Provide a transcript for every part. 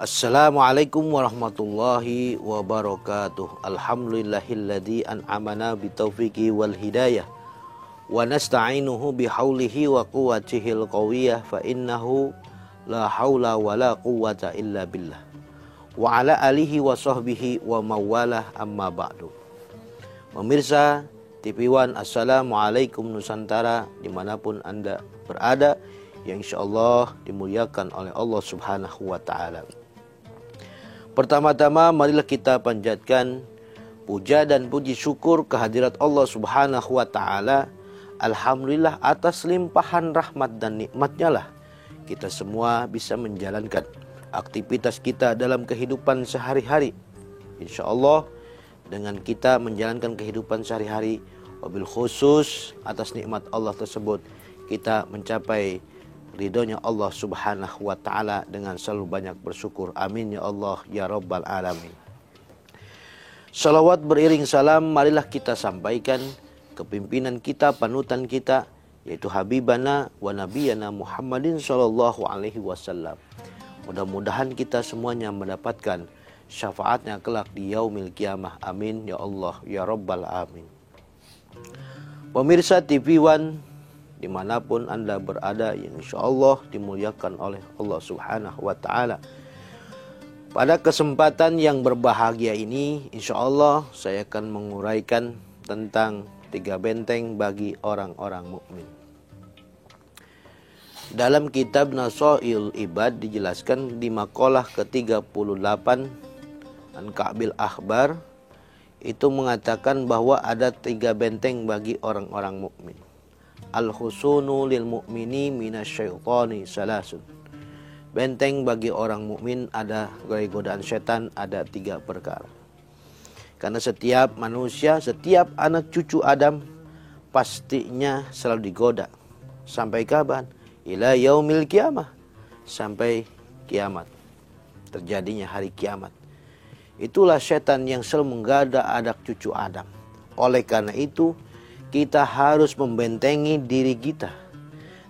Assalamualaikum warahmatullahi wabarakatuh. Alhamdulillahilladzi an'amana bitaufiqi wal hidayah wa nasta'inuhu bihaulihi wa quwwatihil qawiyah fa innahu la haula wa la quwwata illa billah wa ala alihi wa sahbihi wa mawalah amma ba'du. Pemirsa TV One, Assalamualaikum Nusantara, dimanapun Anda berada, yang insyaallah dimuliakan oleh Allah Subhanahu wa Ta'ala. Pertama-tama marilah kita panjatkan puja dan puji syukur kehadirat Allah Subhanahu wa Ta'ala. Alhamdulillah, atas limpahan rahmat dan nikmatnya lah kita semua bisa menjalankan aktivitas kita dalam kehidupan sehari-hari. Insyaallah dengan kita menjalankan kehidupan sehari-hari, wabil khusus atas nikmat Allah tersebut, kita mencapai ridhonya Allah Subhanahu wa Ta'ala dengan selalu banyak bersyukur. Amin ya Allah ya Rabbal Alamin. Salawat beriring salam marilah kita sampaikan ke pimpinan kita, panutan kita, yaitu Habibana wa Nabiyana Muhammadin sallallahu alaihi wasallam. Mudah-mudahan kita semuanya mendapatkan syafaatnya kelak di yaumil kiamah. Amin ya Allah ya Rabbal Alamin. Pemirsa TV One dimanapun Anda berada, yang insyaallah dimuliakan oleh Allah Subhanahu wa Ta'ala. Pada kesempatan yang berbahagia ini, insyaallah saya akan menguraikan tentang 3 benteng bagi orang-orang mukmin. Dalam kitab Nasail Ibad dijelaskan di makalah ke-38 An Ka'bil Akhbar, itu mengatakan bahwa ada 3 benteng bagi orang-orang mukmin. Al-husunu lil mu'mini minasyaitani salasun. Benteng bagi orang mukmin ada dari godaan setan ada 3 perkara. Karena setiap manusia, setiap anak cucu Adam pastinya selalu digoda. Sampai kapan? Ila yaumil kiamah. Sampai kiamat. Terjadinya hari kiamat. Itulah setan yang selalu menggoda anak cucu Adam. Oleh karena itu, kita harus membentengi diri kita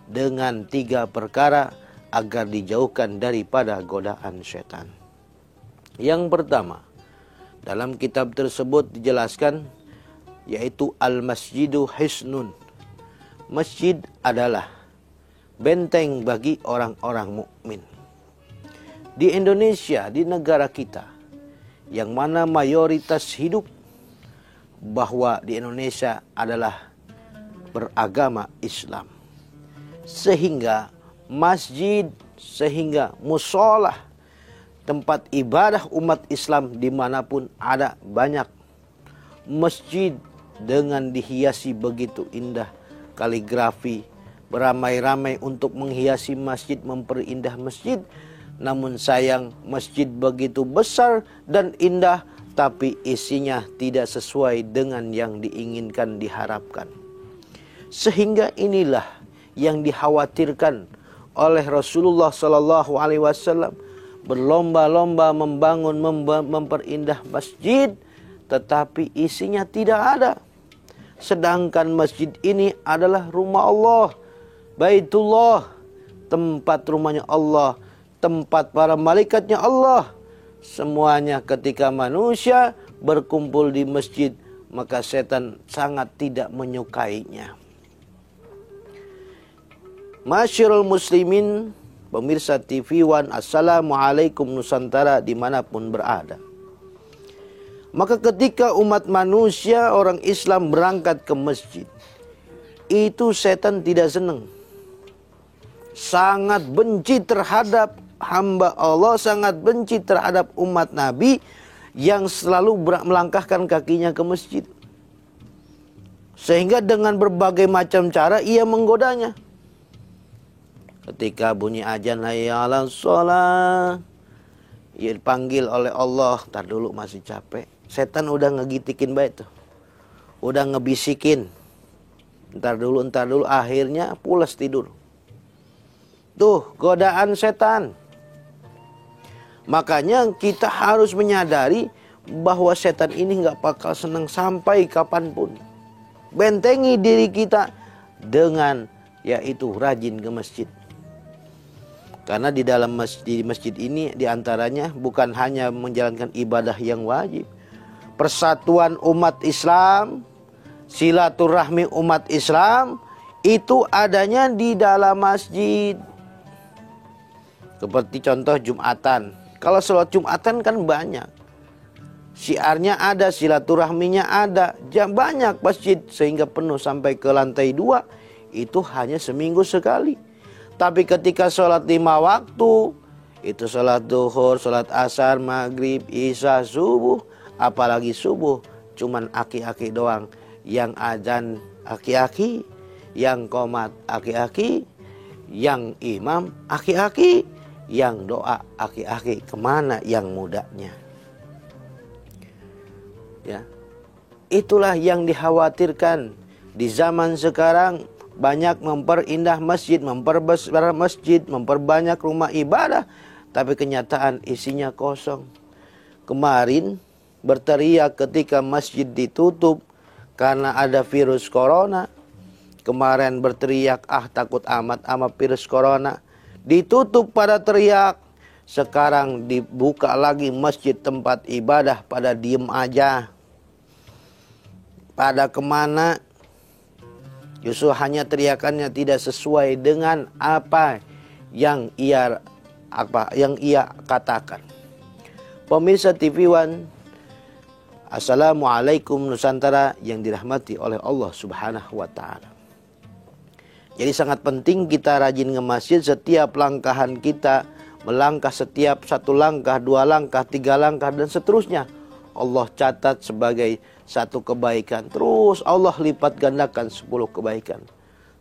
dengan 3 perkara agar dijauhkan daripada godaan setan. Yang pertama, dalam kitab tersebut dijelaskan, yaitu al-masjidu hisnun. Masjid adalah benteng bagi orang-orang mukmin. Di Indonesia, di negara kita, yang mana mayoritas hidup bahwa di Indonesia adalah beragama Islam, sehingga masjid, sehingga musolah, tempat ibadah umat Islam dimanapun ada banyak. Masjid dengan dihiasi begitu indah, kaligrafi beramai-ramai untuk menghiasi masjid, memperindah masjid. Namun sayang, masjid begitu besar dan indah, tapi isinya tidak sesuai dengan yang diinginkan, diharapkan. Sehingga inilah yang dikhawatirkan oleh Rasulullah Sallallahu Alaihi Wasallam, berlomba-lomba membangun, memperindah masjid, tetapi isinya tidak ada. Sedangkan masjid ini adalah rumah Allah, Baitullah, tempat rumahnya Allah, tempat para malaikatnya Allah. Semuanya ketika manusia berkumpul di masjid, maka setan sangat tidak menyukainya. Masyarul muslimin, pemirsa TV One, Assalamualaikum Nusantara dimanapun berada. Maka ketika umat manusia, orang Islam berangkat ke masjid, itu setan tidak senang. Sangat benci terhadap hamba Allah, sangat benci terhadap umat Nabi yang selalu melangkahkan kakinya ke masjid. Sehingga dengan berbagai macam cara ia menggodanya. Ketika bunyi azan hayya 'alas shalah, ia dipanggil oleh Allah, tar dulu masih capek. Setan udah ngegitikin baik tuh. Udah ngebisikin. Ntar dulu, akhirnya pulas tidur. Tuh, godaan setan. Makanya kita harus menyadari bahwa setan ini gak bakal senang sampai kapanpun. Bentengi diri kita dengan yaitu rajin ke masjid. Karena di dalam masjid ini diantaranya bukan hanya menjalankan ibadah yang wajib, persatuan umat Islam, silaturahmi umat Islam itu adanya di dalam masjid. Seperti contoh Jumatan. Kalau sholat Jumatan kan banyak, syiarnya ada, silaturahminya ada, banyak masjid sehingga penuh sampai ke lantai 2. Itu hanya seminggu sekali. Tapi ketika sholat 5 waktu, itu sholat duhur, sholat asar, maghrib, isya, subuh, apalagi subuh, cuman aki-aki doang. Yang azan aki-aki, yang qomat aki-aki, yang imam aki-aki, yang doa aki-aki. Kemana yang mudanya? Ya, itulah yang dikhawatirkan di zaman sekarang. Banyak memperindah masjid, memperbesar masjid, memperbanyak rumah ibadah, tapi kenyataan isinya kosong. Kemarin berteriak ketika masjid ditutup karena ada virus corona. Kemarin berteriak, takut amat sama virus corona. Ditutup pada teriak. Sekarang dibuka lagi masjid tempat ibadah, pada diem aja. Pada kemana? Justru hanya teriakannya tidak sesuai dengan apa yang ia katakan. Pemirsa TV One, Assalamualaikum Nusantara yang dirahmati oleh Allah Subhanahu wa Ta'ala. Jadi sangat penting kita rajin ke masjid. Setiap langkahan kita, melangkah setiap 1 langkah, 2 langkah, 3 langkah dan seterusnya, Allah catat sebagai 1 kebaikan. Terus Allah lipat gandakan 10 kebaikan.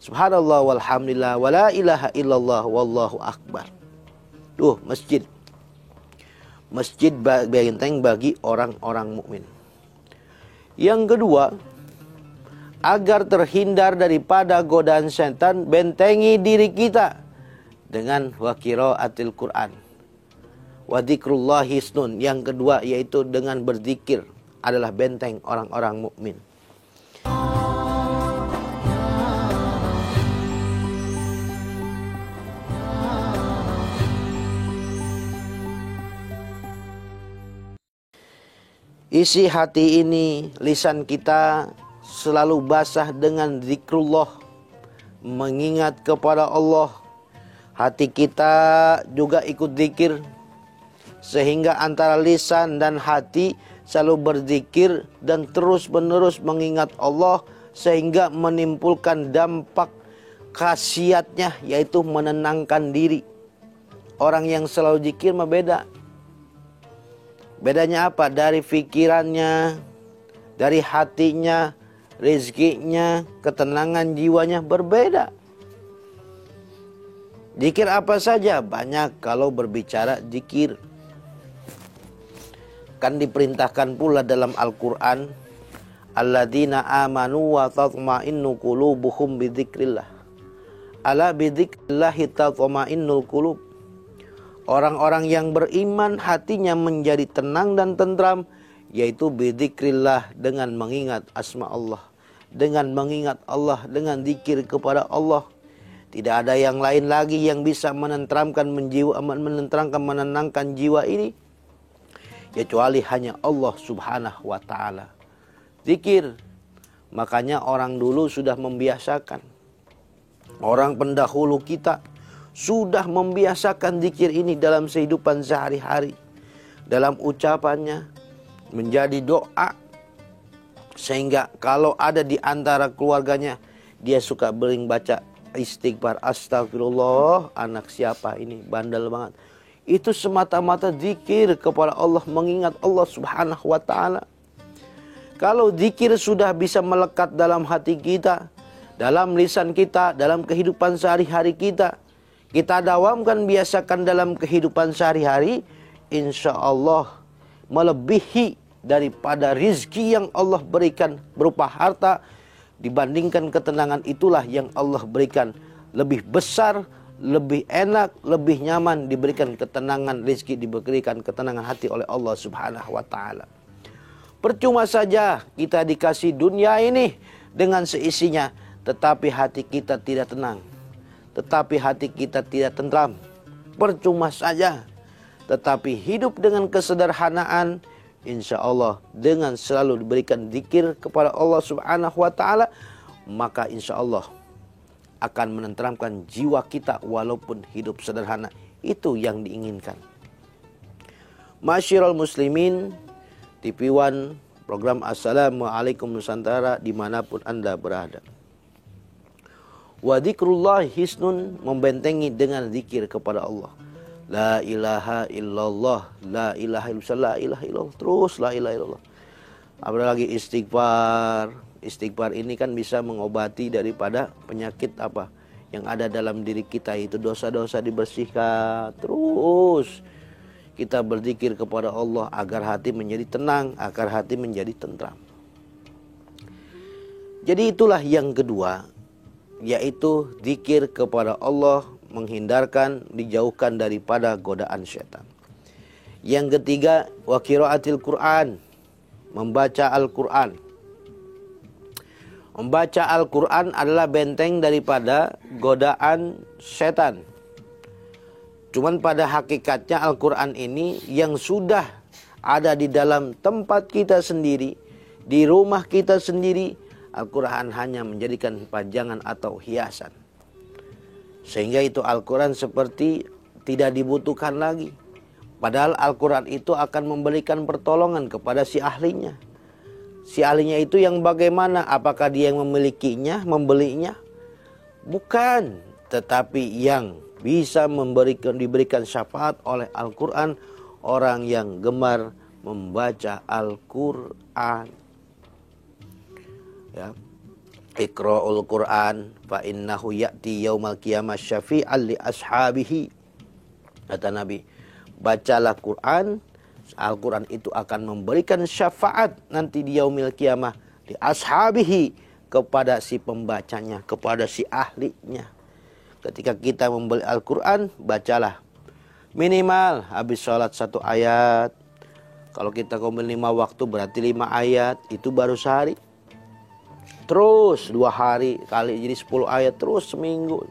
Subhanallah walhamdulillah wala ilaha illallah wallahu akbar. Masjid. Masjid benteng bagi orang-orang mukmin. Yang kedua, agar terhindar daripada godaan setan, bentengi diri kita dengan wa qiraatil Quran. Wa dzikrullahi hisnun. Yang kedua yaitu dengan berzikir adalah benteng orang-orang mukmin. Isi hati ini, lisan kita selalu basah dengan zikrullah, mengingat kepada Allah. Hati kita juga ikut zikir, sehingga antara lisan dan hati selalu berzikir dan terus-menerus mengingat Allah, sehingga menimbulkan dampak khasiatnya, yaitu menenangkan diri. Orang yang selalu zikir mah beda. Bedanya apa? Dari pikirannya, dari hatinya, rezekinya, ketenangan jiwanya berbeda. Zikir apa saja? Banyak kalau berbicara zikir. Kan diperintahkan pula dalam Al-Quran, alladzina amanu wa tatma'innu qulubuhum bidzikrillah. Ala bidzikrillahi tatma'innul qulub. Orang-orang yang beriman hatinya menjadi tenang dan tentram, yaitu bidzikrillah, dengan mengingat asma Allah, dengan mengingat Allah, dengan zikir kepada Allah. Tidak ada yang lain lagi yang bisa menenangkan jiwa ini, kecuali hanya Allah Subhanahu wa Ta'ala. Zikir. Makanya orang dulu sudah membiasakan, orang pendahulu kita sudah membiasakan zikir ini dalam kehidupan sehari-hari, dalam ucapannya menjadi doa, sehingga kalau ada di antara keluarganya dia suka bering baca istighfar, astagfirullah, anak siapa ini bandel banget. Itu semata-mata zikir kepada Allah, mengingat Allah Subhanahu wa Ta'ala. Kalau zikir sudah bisa melekat dalam hati kita, dalam lisan kita, dalam kehidupan sehari-hari kita, kita dawamkan, biasakan dalam kehidupan sehari-hari, insya Allah melebihi daripada rizki yang Allah berikan berupa harta. Dibandingkan ketenangan itulah yang Allah berikan lebih besar, lebih enak, lebih nyaman, diberikan ketenangan rizki, diberikan ketenangan hati oleh Allah Subhanahu wa Ta'ala. Percuma saja kita dikasih dunia ini dengan seisinya, tetapi hati kita tidak tenang, tetapi hati kita tidak tentram. percuma saja. Tetapi hidup dengan kesederhanaan, insya Allah dengan selalu diberikan zikir kepada Allah Subhanahu wa ta'ala, maka insya Allah akan menenteramkan jiwa kita walaupun hidup sederhana. Itu yang diinginkan. Masyiral muslimin, TV One, program Assalamualaikum Nusantara dimanapun Anda berada. Wa dzikrullah hisnun, membentengi dengan zikir kepada Allah. La ilaha illallah, la ilaha illallah, la ilaha illallah, terus la ilaha illallah. Apalagi istighfar. Istighfar ini kan bisa mengobati daripada penyakit apa yang ada dalam diri kita, itu dosa-dosa dibersihkan. Terus kita berzikir kepada Allah agar hati menjadi tenang, agar hati menjadi tentram. Jadi itulah yang kedua, yaitu zikir kepada Allah, menghindarkan, dijauhkan daripada godaan syaitan. Yang ketiga, wa qiraatil Quran, membaca Al-Quran. Membaca Al-Quran adalah benteng daripada godaan syaitan. Cuman pada hakikatnya Al-Quran ini yang sudah ada di dalam tempat kita sendiri, di rumah kita sendiri, Al-Quran hanya menjadikan pajangan atau hiasan. Sehingga itu Al-Quran seperti tidak dibutuhkan lagi. Padahal Al-Quran itu akan memberikan pertolongan kepada si ahlinya. Si ahlinya itu yang bagaimana? Apakah dia yang memilikinya, membelinya? Bukan. Tetapi yang bisa diberikan syafaat oleh Al-Quran, orang yang gemar membaca Al-Quran. Ya. Iqra'ul Quran fa innahu ya'ti yaumal qiyamah syafi'an li ashabihi. Kata Nabi, bacalah Quran, Al-Quran itu akan memberikan syafaat nanti di yaumil qiyamah li ashabihi, kepada si pembacanya, kepada si ahlinya. Ketika kita membeli Al-Quran, bacalah minimal habis sholat 1 ayat. Kalau kita ngomel 5 waktu berarti 5 ayat, itu baru sehari. Terus 2 hari kali jadi 10 ayat, terus seminggu,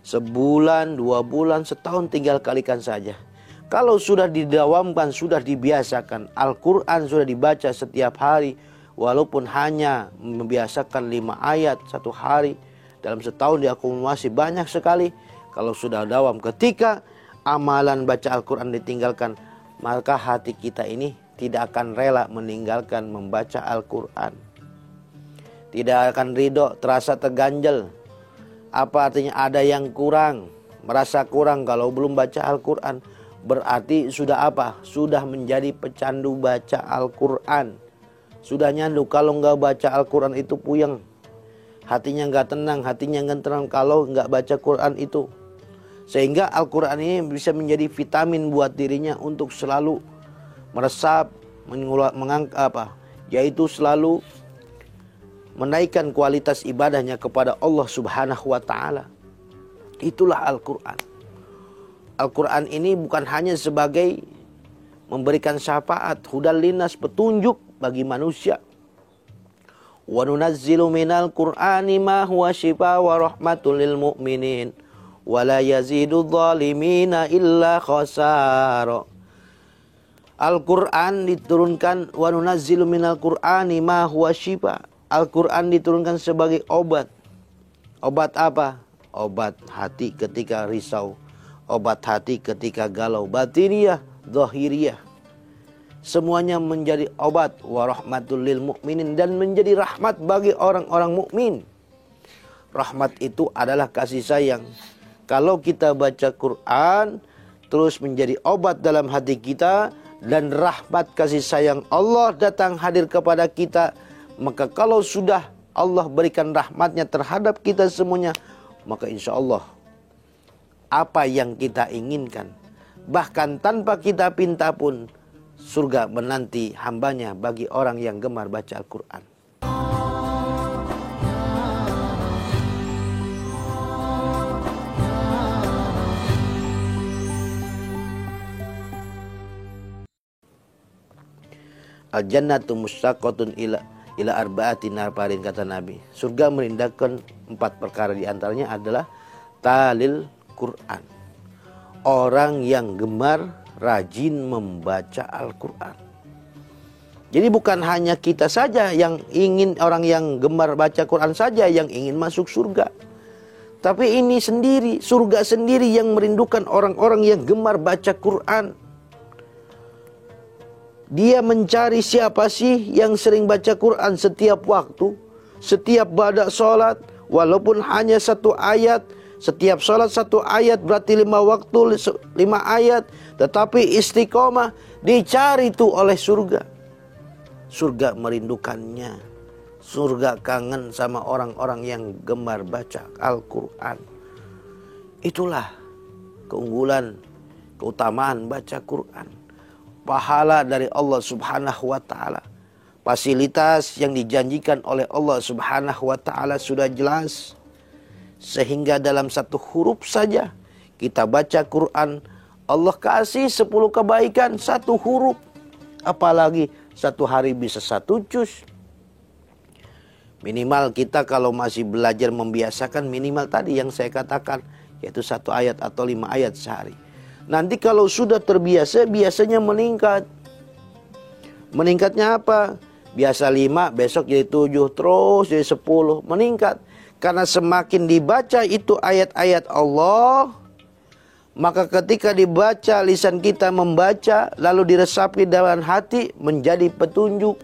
sebulan, 2 bulan, setahun, tinggal kalikan saja. Kalau sudah didawamkan, sudah dibiasakan, Al-Quran sudah dibaca setiap hari, walaupun hanya membiasakan 5 ayat 1 hari, dalam setahun diakumulasi banyak sekali. Kalau sudah dawam, ketika amalan baca Al-Quran ditinggalkan, maka hati kita ini tidak akan rela meninggalkan membaca Al-Quran. Tidak akan ridho, terasa terganjal. Apa artinya? Ada yang kurang, merasa kurang kalau belum baca Al-Quran. Berarti sudah apa? Sudah menjadi pecandu baca Al-Quran. Sudah nyandu, kalau nggak baca Al-Quran itu puyeng. Hatinya nggak tenang, hatinya nggak tenang kalau nggak baca Quran itu. Sehingga Al-Quran ini bisa menjadi vitamin buat dirinya untuk selalu meresap, yaitu selalu menaikkan kualitas ibadahnya kepada Allah Subhanahu wa ta'ala. Itulah Al-Quran. Al-Quran ini bukan hanya sebagai memberikan syafaat, hudal linnas, petunjuk bagi manusia. Wa nunazzilu minal Qur'ani ma huwa shifa wa rahmatul lil mu'minin wa la yazidu dhalimina illa khasara. Al-Quran diturunkan, wa nunazzilu minal Qur'ani ma huwa shifa. Al-Quran diturunkan sebagai obat. Obat apa? Obat hati ketika risau, obat hati ketika galau, batiniyah, zahiriyah. Semuanya menjadi obat, wa rahmatul lil mu'minin, dan menjadi rahmat bagi orang-orang mukmin. Rahmat itu adalah kasih sayang. Kalau kita baca Quran, terus menjadi obat dalam hati kita, dan rahmat kasih sayang Allah datang hadir kepada kita, maka kalau sudah Allah berikan rahmatnya terhadap kita semuanya, maka insya Allah apa yang kita inginkan, bahkan tanpa kita pinta pun, surga menanti hambanya bagi orang yang gemar baca Al-Quran. Al-jannatu mustaqatun ila arba'ati nafarin, kata Nabi. Surga merindahkan 4 perkara, di antaranya adalah talil Quran. orang yang gemar rajin membaca Al-Quran. Jadi bukan hanya kita saja yang ingin, orang yang gemar baca Quran saja yang ingin masuk surga. Tapi ini sendiri, surga sendiri yang merindukan orang-orang yang gemar baca Quran. Dia mencari siapa sih yang sering baca Quran setiap waktu, setiap badak sholat, walaupun hanya 1 ayat. Setiap sholat 1 ayat berarti 5 waktu 5 ayat. Tetapi istiqomah dicari itu oleh surga. Surga merindukannya. Surga kangen sama orang-orang yang gemar baca Al-Quran. Itulah keunggulan, keutamaan baca Quran. Pahala dari Allah subhanahu wa ta'ala. Fasilitas yang dijanjikan oleh Allah subhanahu wa ta'ala sudah jelas. Sehingga dalam 1 huruf saja kita baca Quran, Allah kasih 10 kebaikan 1 huruf. Apalagi 1 hari bisa 1 juz. Minimal kita kalau masih belajar membiasakan, minimal tadi yang saya katakan, yaitu 1 ayat atau 5 ayat sehari. Nanti kalau sudah terbiasa, biasanya meningkat. Meningkatnya apa? Biasa 5, besok jadi 7, terus jadi 10, meningkat. Karena semakin dibaca itu ayat-ayat Allah, maka ketika dibaca, lisan kita membaca, lalu diresapi dalam hati, menjadi petunjuk,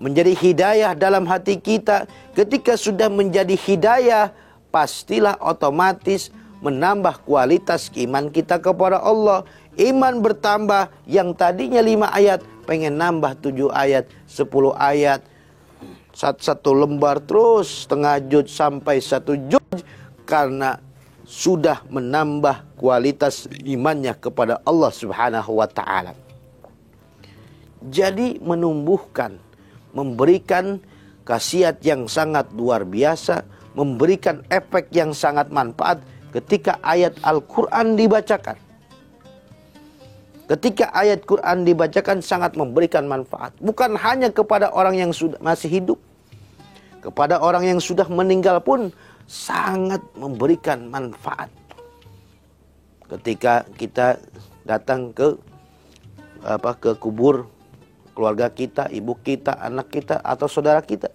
menjadi hidayah dalam hati kita. Ketika sudah menjadi hidayah, pastilah otomatis menambah kualitas iman kita kepada Allah. Iman bertambah, yang tadinya 5 ayat, pengen nambah 7 ayat, 10 ayat. 1 lembar terus, setengah juz sampai 1 juz. Karena sudah menambah kualitas imannya kepada Allah subhanahu wa ta'ala. Jadi menumbuhkan, memberikan khasiat yang sangat luar biasa, memberikan efek yang sangat manfaat ketika ayat Al-Quran dibacakan. Ketika ayat Quran dibacakan sangat memberikan manfaat. Bukan hanya kepada orang yang sudah masih hidup. Kepada orang yang sudah meninggal pun sangat memberikan manfaat. Ketika kita datang ke kubur keluarga kita, ibu kita, anak kita, atau saudara kita.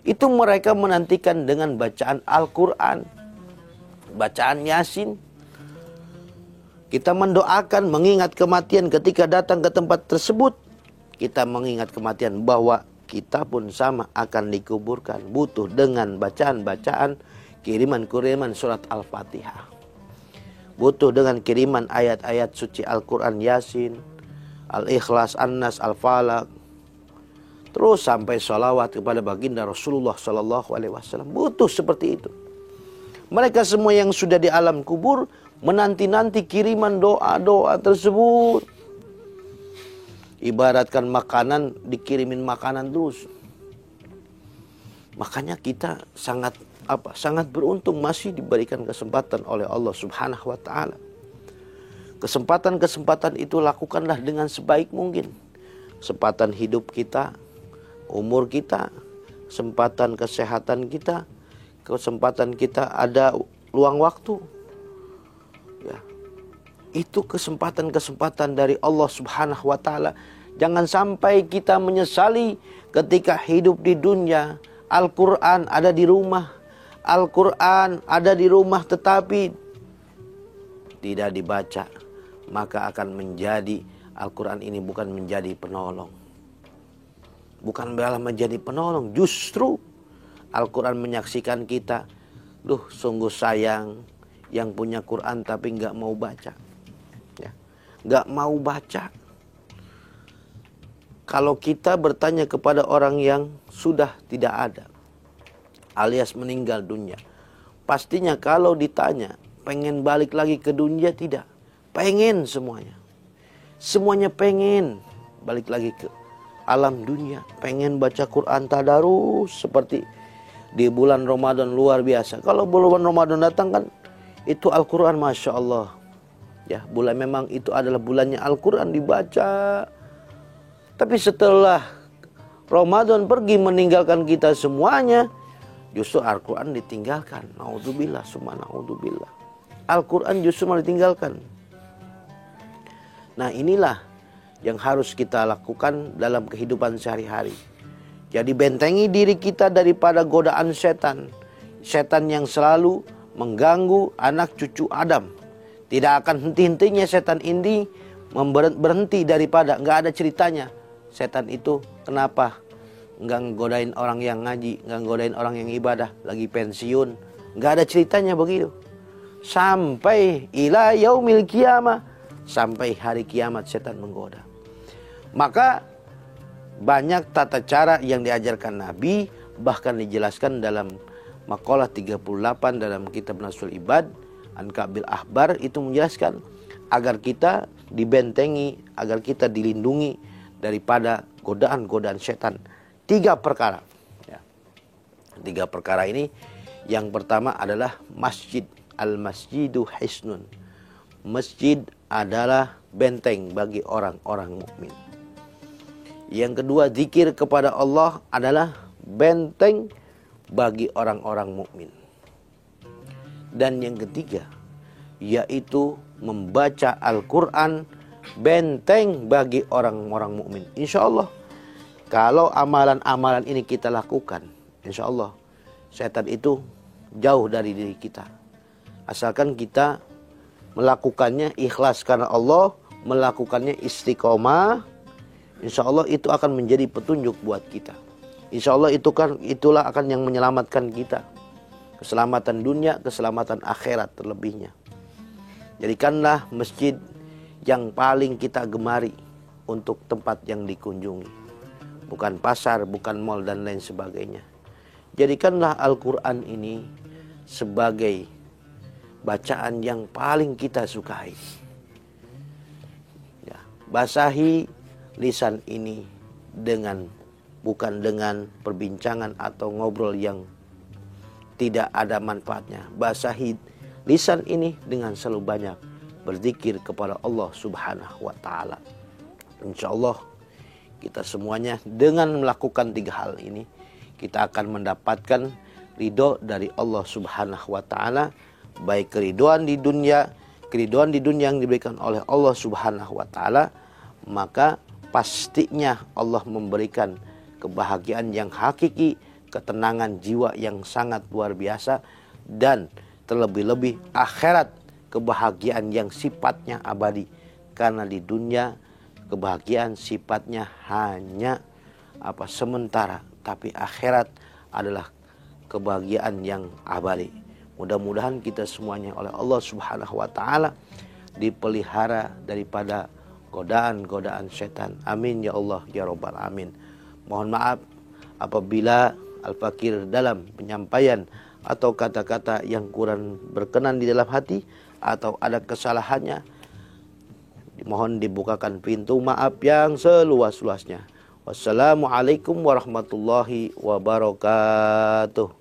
Itu mereka menantikan dengan bacaan Al-Quran, bacaan Yasin. Kita mendoakan, mengingat kematian ketika datang ke tempat tersebut. Kita mengingat kematian bahwa kita pun sama akan dikuburkan. Butuh dengan bacaan-bacaan, kiriman-kiriman surat Al-Fatihah. Butuh dengan kiriman ayat-ayat suci Al-Quran, Yasin, Al-Ikhlas, An-Nas, Al-Falaq. Terus sampai sholawat kepada baginda Rasulullah SAW. Butuh seperti itu. Mereka semua yang sudah di alam kubur menanti-nanti kiriman doa-doa tersebut. Ibaratkan makanan, dikirimin makanan terus. Makanya kita sangat beruntung masih diberikan kesempatan oleh Allah Subhanahu wa taala. Kesempatan-kesempatan itu lakukanlah dengan sebaik mungkin. Kesempatan hidup kita, umur kita, kesempatan kesehatan kita, kesempatan kita ada luang waktu. Ya. Itu kesempatan-kesempatan dari Allah Subhanahu wa taala. Jangan sampai kita menyesali ketika hidup di dunia. Al-Quran ada di rumah. Al-Quran ada di rumah tetapi tidak dibaca. Maka akan menjadi, Al-Quran ini bukan menjadi penolong. Bukan malah menjadi penolong. Justru Al-Quran menyaksikan kita. Sungguh sayang yang punya Quran tapi nggak mau baca. Ya, nggak mau baca. Kalau kita bertanya kepada orang yang sudah tidak ada, alias meninggal dunia, pastinya kalau ditanya, pengen balik lagi ke dunia? Tidak. Pengen semuanya. Semuanya pengen balik lagi ke alam dunia. Pengen baca Quran tadarus seperti di bulan Ramadan luar biasa. Kalau bulan Ramadan datang kan, itu Al-Quran Masya Allah. Ya, memang itu adalah bulannya Al-Quran dibaca. Tapi setelah Ramadan pergi meninggalkan kita semuanya, justru Al-Quran ditinggalkan. Naudzubillah, summa naudzubillah. Al-Quran justru malah ditinggalkan. Nah, inilah yang harus kita lakukan dalam kehidupan sehari-hari. Jadi bentengi diri kita daripada godaan setan. Setan yang selalu mengganggu anak cucu Adam. Tidak akan henti-hentinya setan ini berhenti daripada, nggak ada ceritanya. Setan itu kenapa nggak godain orang yang ngaji, nggak godain orang yang ibadah, lagi pensiun. Nggak ada ceritanya begitu. Sampai ila yaumil qiyamah, sampai hari kiamat setan menggoda. Maka banyak tata cara yang diajarkan Nabi, bahkan dijelaskan dalam maqalah 38 dalam kitab Nasul Ibad, An-Kabil Ahbar, itu menjelaskan agar kita dibentengi, agar kita dilindungi daripada godaan-godaan setan. 3 perkara. Ya. 3 perkara ini, yang pertama adalah masjid. Al-masjidu hisnun. Masjid adalah benteng bagi orang-orang mukmin. Yang kedua, zikir kepada Allah adalah benteng bagi orang-orang mukmin. Dan yang ketiga, yaitu membaca Al-Quran, benteng bagi orang-orang mukmin. Insya Allah, kalau amalan-amalan ini kita lakukan, insya Allah setan itu jauh dari diri kita. Asalkan kita melakukannya ikhlas karena Allah, melakukannya istiqomah, insya Allah itu akan menjadi petunjuk buat kita. Insya Allah itulah akan yang menyelamatkan kita. Keselamatan dunia, keselamatan akhirat terlebihnya. Jadikanlah masjid yang paling kita gemari untuk tempat yang dikunjungi. Bukan pasar, bukan mal dan lain sebagainya. Jadikanlah Al-Quran ini sebagai bacaan yang paling kita sukai. Ya, basahi lisan ini bukan dengan perbincangan atau ngobrol yang tidak ada manfaatnya. Basahi lisan ini dengan selalu banyak berzikir kepada Allah Subhanahu wa Ta'ala. Insya Allah kita semuanya dengan melakukan 3 hal ini, kita akan mendapatkan ridho dari Allah Subhanahu wa Ta'ala, baik keriduan di dunia yang diberikan oleh Allah Subhanahu wa Ta'ala, maka pastinya Allah memberikan kebahagiaan yang hakiki, ketenangan jiwa yang sangat luar biasa, dan terlebih-lebih akhirat kebahagiaan yang sifatnya abadi. Karena di dunia kebahagiaan sifatnya hanya sementara, tapi akhirat adalah kebahagiaan yang abadi. Mudah-mudahan kita semuanya oleh Allah Subhanahu wa Ta'ala dipelihara daripada godaan-godaan setan. Amin ya Allah ya Rabbal Amin. Mohon maaf apabila Al-Fakir dalam penyampaian atau kata-kata yang kurang berkenan di dalam hati atau ada kesalahannya, mohon dibukakan pintu maaf yang seluas-luasnya. Wassalamualaikum warahmatullahi wabarakatuh.